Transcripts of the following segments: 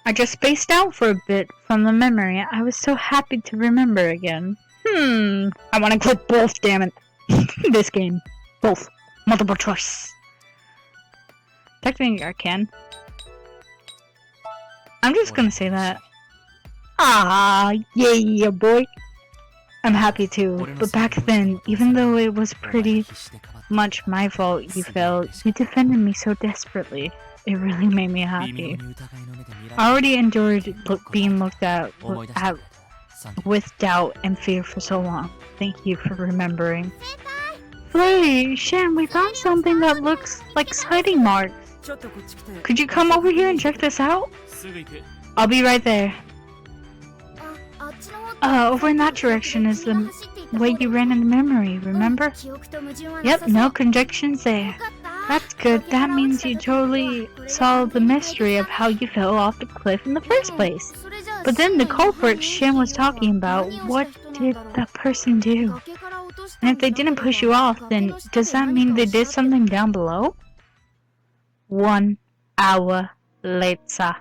I just spaced out for a bit from the memory. I was so happy to remember again. I want to click both, damn it. This game. Both. Multiple choice. Technically I can. I'm just gonna say that. Ah, yeah, boy. I'm happy too, but back then, even though it was pretty much my fault you failed, you defended me so desperately. It really made me happy. I already endured being looked at with doubt and fear for so long. Thank you for remembering. Flurry, Shen, we found something that looks like sighting marks. Could you come over here and check this out? I'll be right there. Over in that direction is the way you ran in the memory, remember? Yep, no conjections there. That's good, that means you totally solved the mystery of how you fell off the cliff in the first place. But then the culprit Shin was talking about, what did that person do? And if they didn't push you off, then does that mean they did something down below? 1 hour later.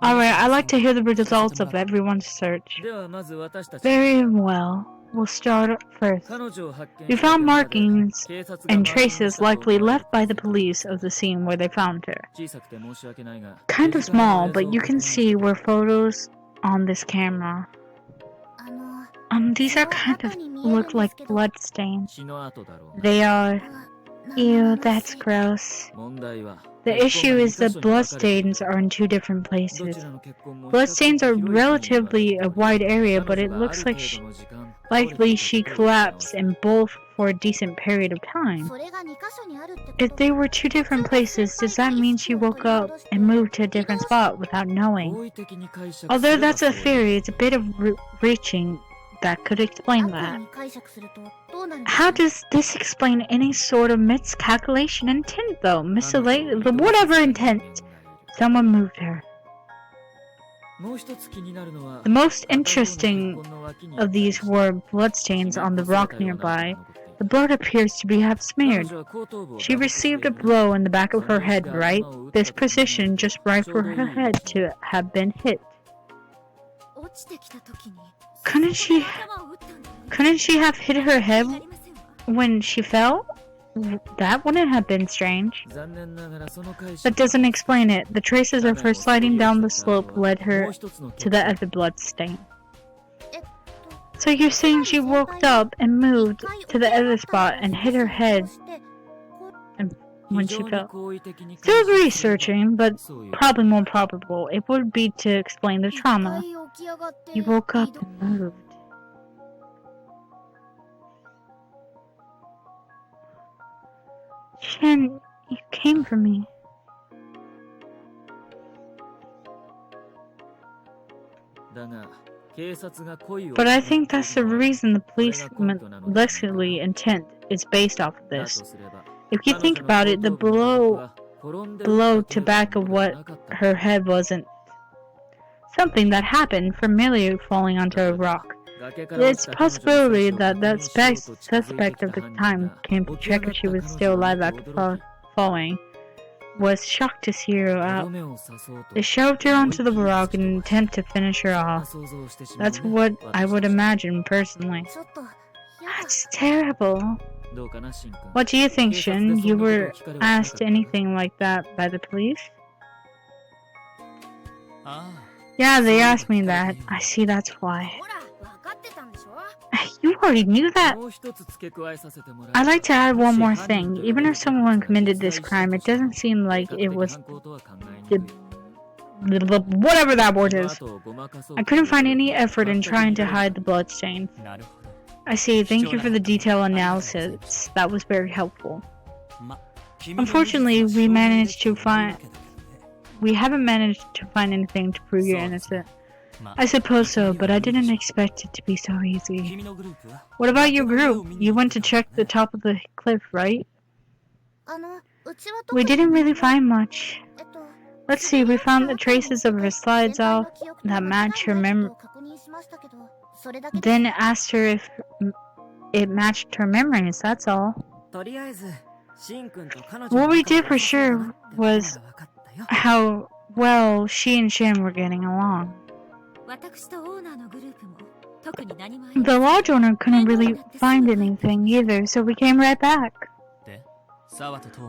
Alright, I'd like to hear the results of everyone's search. Very well. We'll start first. We found markings and traces likely left by the police of the scene where they found her. Kind of small, but you can see where photos on this camera. These are kind of look like blood stains. They are. Ew, that's gross. The issue is that bloodstains are in 2 different places. Bloodstains are relatively a wide area, but it looks like likely she collapsed in both for a decent period of time. If they were 2 different places, does that mean she woke up and moved to a different spot without knowing? Although that's a theory, it's a bit of reaching. That could explain that. How does this explain any sort of miscalculation intent though? Whatever intent. Someone moved her. The most interesting of these were bloodstains on the rock nearby. The blood appears to be half smeared. She received a blow in the back of her head, right? This position just right for her head to have been hit. Couldn't she have hit her head when she fell? That wouldn't have been strange. That doesn't explain it. The traces of her sliding down the slope led her to the other blood stain. So you're saying she woke up and moved to the other spot and hit her head when she fell? Still researching, but probably more probable. It would be to explain the trauma. You woke up and moved. Shen, you came for me. But I think that's the reason the police malicious intent is based off of this. If you think about it, the blow to back of what her head wasn't something that happened from merely falling onto a rock. It's a possibility that that suspect of the time came to check if she was still alive after falling, was shocked to see her out. They shoved her onto the rock in an attempt to finish her off. That's what I would imagine personally. That's terrible. What do you think, Shin? You were asked anything like that by the police? Yeah, they asked me that. I see, that's why. You already knew that. I'd like to add one more thing. Even if someone committed this crime, it doesn't seem like it was whatever that word is. I couldn't find any effort in trying to hide the bloodstain. I see. Thank you for the detailed analysis. That was very helpful. Unfortunately, we haven't managed to find anything to prove you're innocent. I suppose so, but I didn't expect it to be so easy. What about your group? You went to check the top of the cliff, right? We didn't really find much. Let's see, we found the traces of her slides off that match her memory. Then asked her if it matched her memories, that's all. What we did for sure was how well she and Shin were getting along. The lodge owner couldn't really find anything either, so we came right back.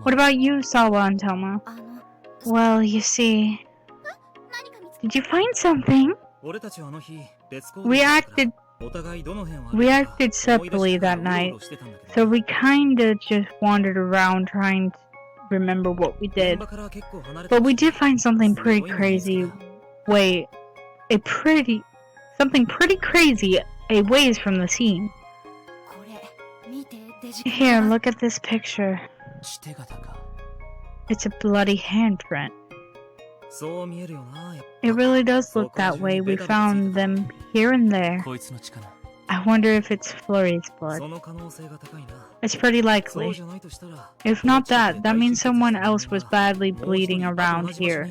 What about you, Sawa and Toma? Well, you see... Did you find something? We acted separately that night, so we kinda just wandered around trying to remember what we did. But we did find something pretty crazy. Something pretty crazy a ways from the scene. Here, look at this picture. It's a bloody handprint. It really does look that way. We found them here and there. I wonder if it's Flurry's blood. It's pretty likely. If not that means someone else was badly bleeding around here.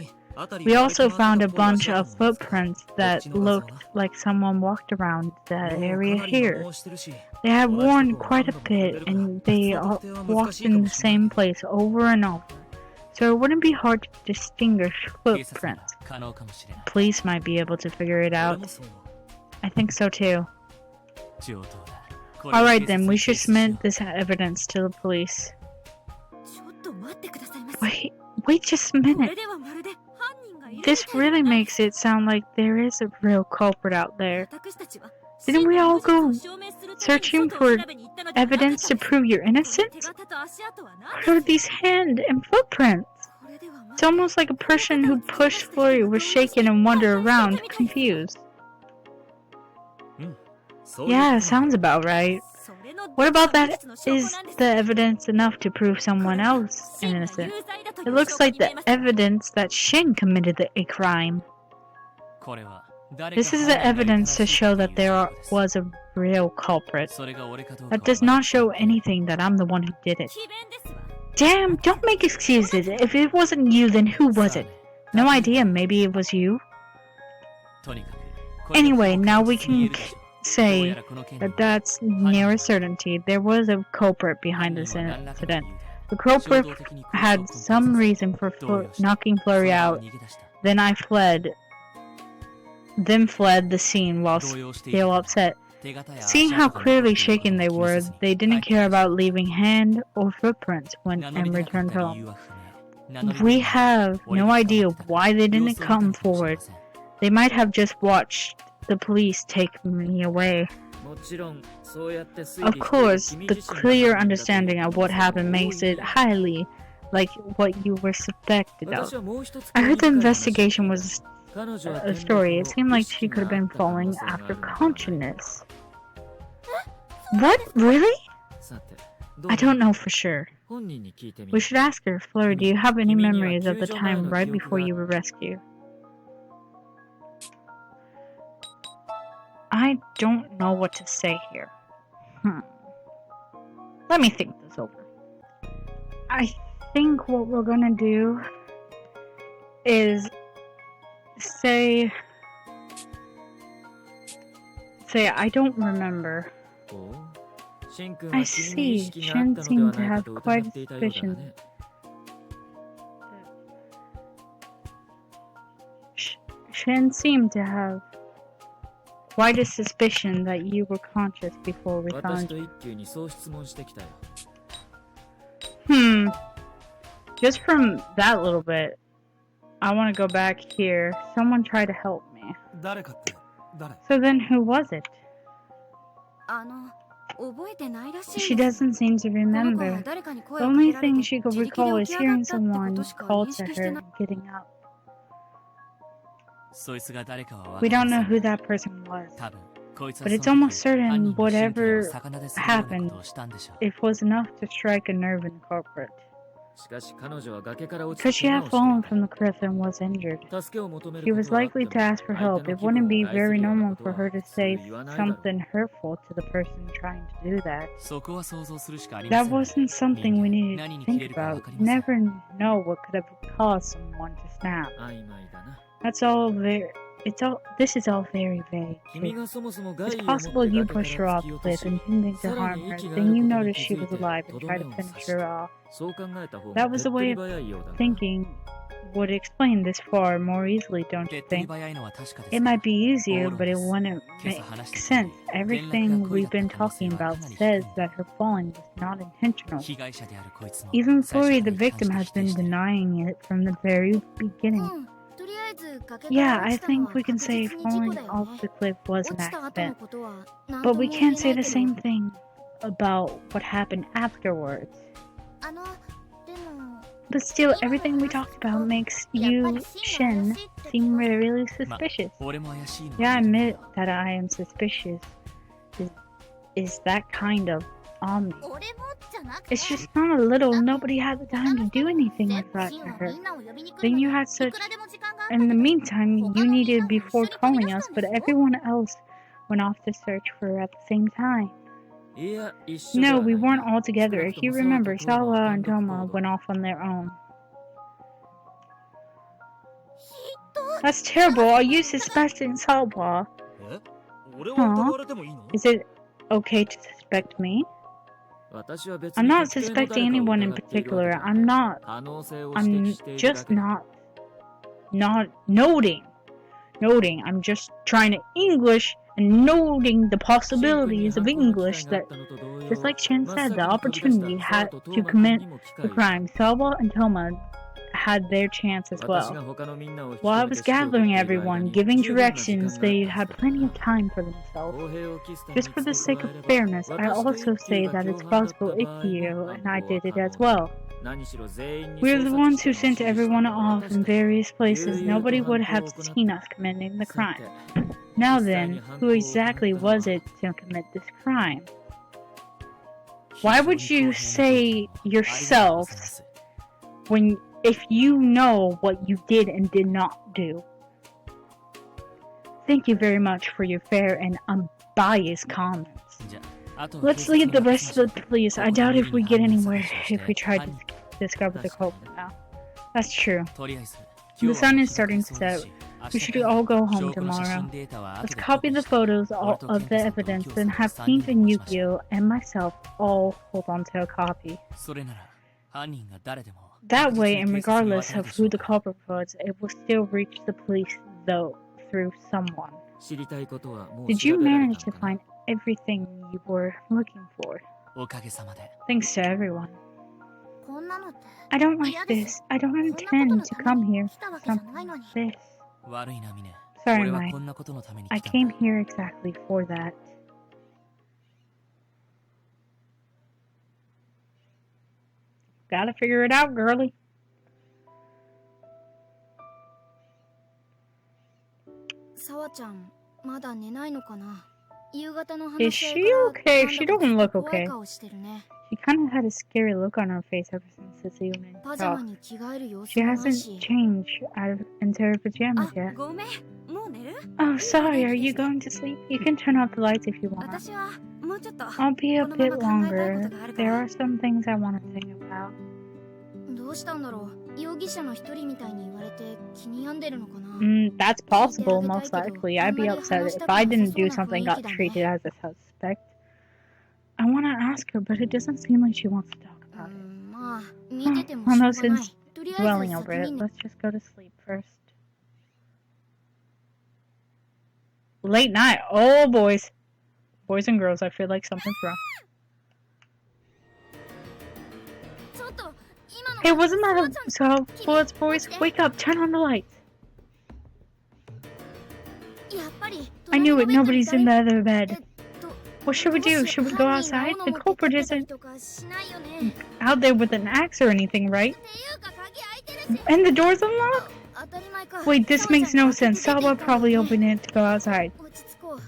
We also found a bunch of footprints that looked like someone walked around that area here. They had worn quite a bit, and they all walked in the same place over and over. So it wouldn't be hard to distinguish footprints. Police might be able to figure it out. I think so too. Alright then, we should submit this evidence to the police. Wait just a minute. This really makes it sound like there is a real culprit out there. Didn't we all go searching for evidence to prove your innocence? What are these hand and footprints? It's almost like a person who pushed Flurry was shaken and wandered around, confused. Yeah, sounds about right. What about that? Is the evidence enough to prove someone else innocent? It looks like the evidence that Shin committed a crime. This is the evidence to show that there was a real culprit. That does not show anything that I'm the one who did it. Damn, don't make excuses. If it wasn't you, then who was it? No idea, maybe it was you? Anyway, now we can say that that's near a certainty. There was a culprit behind this incident. The culprit had some reason for knocking Flurry out. Then fled the scene while still upset. Seeing how clearly shaken they were, they didn't care about leaving hand or footprints and returned home. We have no idea why they didn't come forward. They might have just watched the police take me away. Of course, the clear understanding of what happened makes it highly like what you were suspected of. I heard the investigation was a story. It seemed like she could have been falling after consciousness. What? Really? I don't know for sure. We should ask her. Flurry, do you have any memories of the time right before you were rescued? I don't know what to say here. Let me think this over. I think what we're gonna do is say I don't remember. I see. Shin seemed to have quite a suspicion. Shin seemed to have quite a suspicion that you were conscious before we found you. Just from that little bit, I want to go back here. Someone tried to help me. So then who was it? She doesn't seem to remember. The only thing she could recall is hearing someone call to her getting up. We don't know who that person was, but it's almost certain whatever happened, it was enough to strike a nerve in the culprit. Because she had fallen from the cliff and was injured, she was likely to ask for help. It wouldn't be very normal for her to say something hurtful to the person trying to do that. That wasn't something we needed to think about. You never know what could have caused someone to snap. That's all This is all very vague. It's possible you pushed her off the cliff intending to harm her, then you noticed she was alive and tried to finish her off. That was a way of thinking would explain this far more easily, don't you think? It might be easier, but it wouldn't make sense. Everything we've been talking about says that her falling was not intentional. Even Flori, the victim, has been denying it from the very beginning. Yeah, I think we can say falling off the cliff was an accident, but we can't say the same thing about what happened afterwards. But still, everything we talked about makes you, Shin, seem really suspicious. Yeah, I admit that I am suspicious. Is that kind of Omni. It's just not a little. Nobody had the time to do anything like that to her. Then you had such... In the meantime, you needed before calling us, but everyone else went off to search for her at the same time. No, we weren't all together. If you remember, Sawa and Toma went off on their own. That's terrible. Are you suspecting Sawa? Huh? Is it okay to suspect me? I'm not suspecting anyone in particular. I'm just not noting. I'm just trying to English and noting the possibilities of English that, just like Shin said, the opportunity had to commit the crime. Sawa and Toma had their chance as well. While I was gathering everyone, giving directions, they had plenty of time for themselves. Just for the sake of fairness, I also say that it's possible Ikkiyo and I did it as well. We're the ones who sent everyone off in various places. Nobody would have seen us committing the crime. Now then, who exactly was it to commit this crime? Why would you say yourselves if you know what you did and did not do? Thank you very much for your fair and unbiased comments. Let's leave the rest of the police. I doubt if we get anywhere if we try to discover the culprit now. That's true. The sun is starting to set. We should all go home tomorrow. Let's copy the photos of the evidence, then have Pink and Yukio and myself all hold on to a copy. That way, and regardless of who the culprit was, it will still reach the police, though, through someone. Did you manage to find everything you were looking for? Thanks to everyone. I don't like this. I don't intend to come here for something like this. Sorry, Mike. I came here exactly for that. Gotta figure it out, girly. Is she okay? She doesn't look okay. She kind of had a scary look on her face ever since this evening. She hasn't changed into her pajamas yet. Oh, sorry, are you going to sleep? You can turn off the lights if you want. I'll be a bit longer. There are some things I want to think about. That's possible, most likely. I'd be upset if I didn't do something got treated as a suspect. I want to ask her, but it doesn't seem like she wants to talk about it. Well, no sense dwelling over it. Let's just go to sleep first. Late night. Oh, boys. Boys and girls, I feel like something's wrong. Hey, wasn't that so? Bullets, boys, wake up, turn on the lights. I knew it, nobody's in the other bed. What should we do? Should we go outside? The culprit isn't out there with an axe or anything, right? And the door's unlocked? Wait, this makes no sense. Sawa probably opened it to go outside.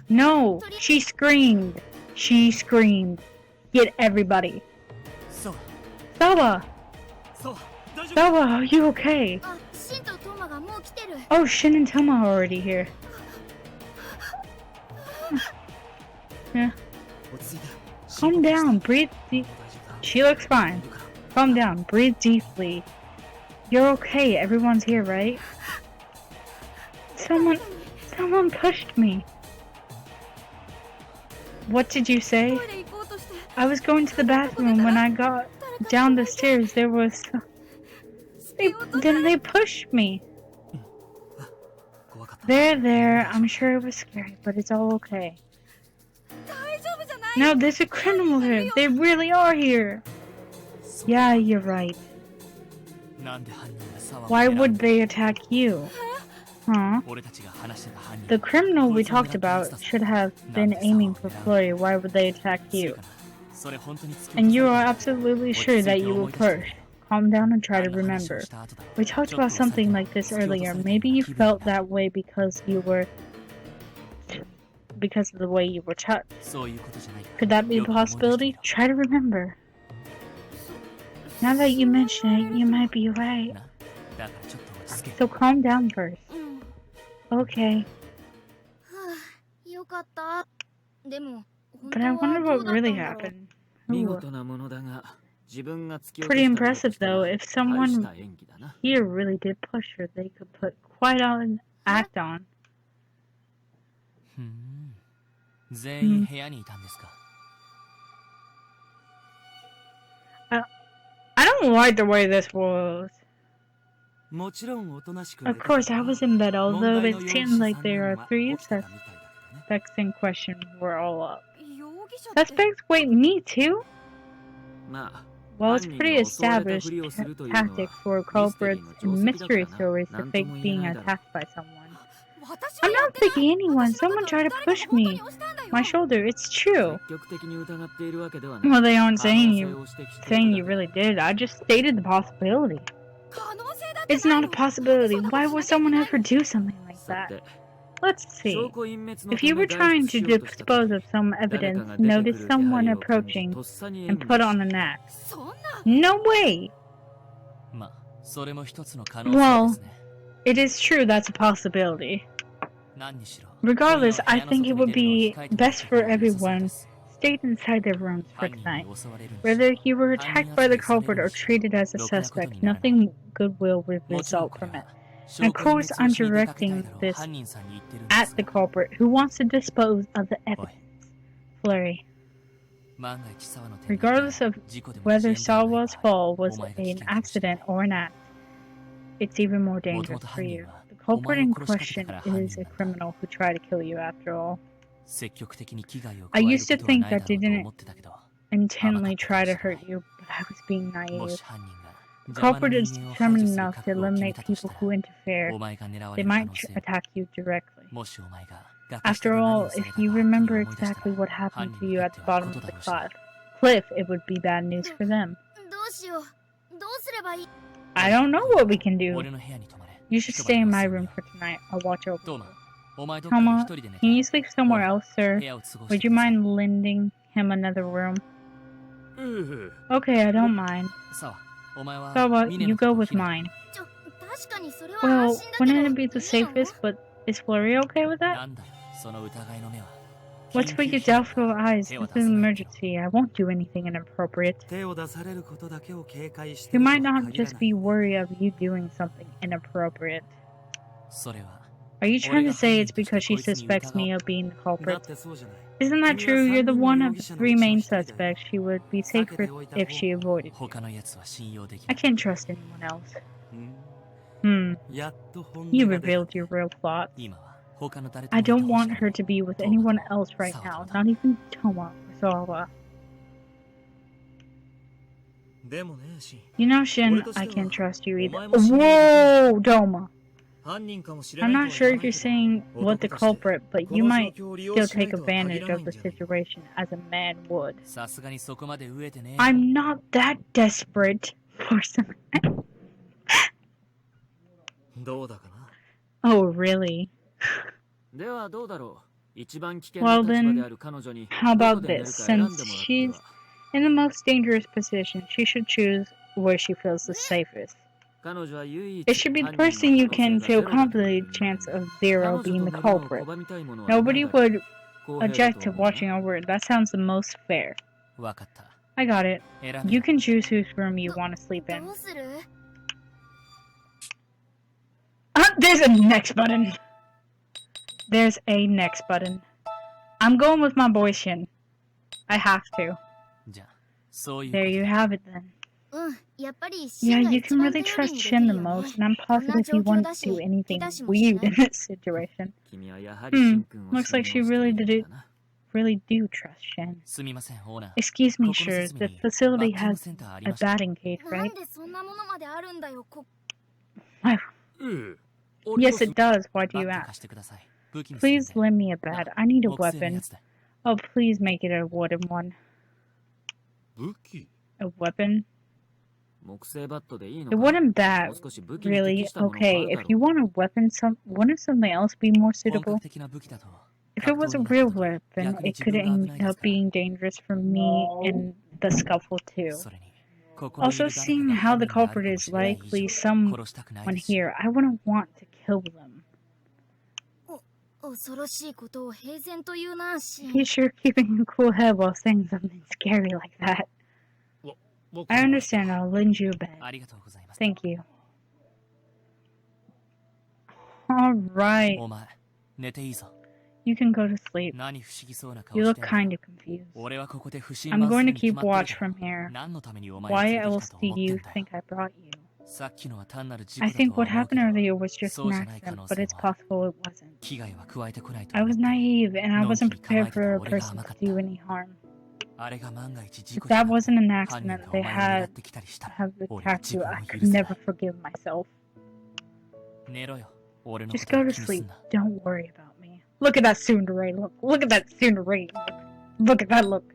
No, she screamed. She screamed. Get everybody. Sawa! Sawa, are you okay? Oh, Shin and Toma are already here. Yeah. Calm down, breathe deep. She looks fine. Calm down, breathe deeply. You're okay, everyone's here, right? Someone pushed me. What did you say? I was going to the bathroom. When I got down the stairs, there was... Then they pushed me. There, I'm sure it was scary, but it's all okay. No, there's a criminal here. They really are here. Yeah, you're right. Why would they attack you? Huh? The criminal we talked about should have been aiming for Flurry. Why would they attack you? And you are absolutely sure that you will push. Calm down and try to remember. We talked about something like this earlier. Maybe you felt that way because of the way you were touched. Could that be a possibility? Try to remember. Now that you mention it, you might be right. So calm down first. Okay. But I wonder what really happened. Ooh. Pretty impressive though. If someone here really did push her, they could put quite an act on. I don't like the way this was. Of course, I was in bed, although it seemed like there are 3 suspects in question were all up. Suspects? Wait, me too? Well, it's pretty established tactic for culprits in mystery stories to fake being attacked by someone. I'm not faking anyone. Someone tried to push me. My shoulder. It's true. Well, they aren't saying you really did. I just stated the possibility. It's not a possibility. Why would someone ever do something like that? Let's see. If you were trying to dispose of some evidence, notice someone approaching, and put on an act. No way! Well, it is true that's a possibility. Regardless, I think it would be best for everyone stayed inside their rooms for tonight. Whether you were attacked by the culprit or treated as a suspect, nothing good will result from it. And of course, I'm directing this at the culprit who wants to dispose of the evidence. Flurry. Regardless of whether Sawa's fall was an accident or an act, it's even more dangerous for you. The culprit in question is a criminal who tried to kill you after all. I used to think that they didn't intently try to hurt you, but I was being naive. The culprit is determined enough to eliminate people who interfere. They might attack you directly. After all, if you remember exactly what happened to you at the bottom of the cliff, it would be bad news for them. I don't know what we can do. You should stay in my room for tonight. I'll watch over you. Toma, can you sleep somewhere else, sir? Would you mind lending him another room? Okay, I don't mind. Sawa, you go with mine. Well, wouldn't it be the safest, but is Flurry okay with that? What's with your doubtful eyes? This is an emergency. I won't do anything inappropriate. You might not just be worried of you doing something inappropriate. Are you trying to say it's because she suspects me of being the culprit? Isn't that true? You're the one of the 3 main suspects. She would be safer if she avoided you. I can't trust anyone else. You revealed your real plots. I don't want her to be with anyone else right now, not even Toma or Sawa. You know, Shin, I can't trust you either. Whoa, Toma! I'm not sure if you're saying what the culprit, but you might still take advantage of the situation as a man would. I'm not that desperate for some... Oh, really? Well then, how about this? Since she's in the most dangerous position, she should choose where she feels the safest. It should be the person you can feel confident chance of 0 being the culprit. Nobody would object to watching over it. That sounds the most fair. I got it. You can choose whose room you want to sleep in. There's a next button. There's a next button. I'm going with my boy Shin. I have to. There you have it then. Yeah, you can really trust Shin the most, and I'm positive he wouldn't do anything weird in this situation. Looks like she really do trust Shin. Excuse me, sure, the facility has a batting cage, right? Yes, it does. Why do you ask? Please lend me a bat. I need a weapon. Oh, please make it a wooden one. A weapon? A wooden bat, really? Okay, if you want a weapon, wouldn't something else be more suitable? If it was a real weapon, it could end up being dangerous for me in the scuffle too. Also, seeing how the culprit is likely someone here, I wouldn't want to kill them. He's sure keeping a cool head while saying something scary like that. I understand, I'll lend you a bed. Thank you. Alright. You can go to sleep. You look kinda confused. I'm going to keep watch from here. Why else do you think I brought you? I think what happened earlier was just an accident, but it's possible it wasn't. I was naive, and I wasn't prepared for a person to do any harm. If that wasn't an accident, they have attacked you. I could never forgive myself. Just go to sleep. Don't worry about me. Look at that tsundere look. Look at that tsundere look. Look at that look.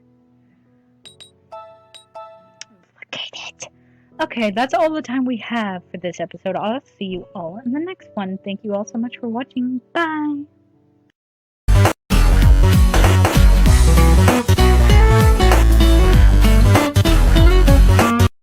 Look at it. Okay, that's all the time we have for this episode. I'll see you all in the next one. Thank you all so much for watching. Bye!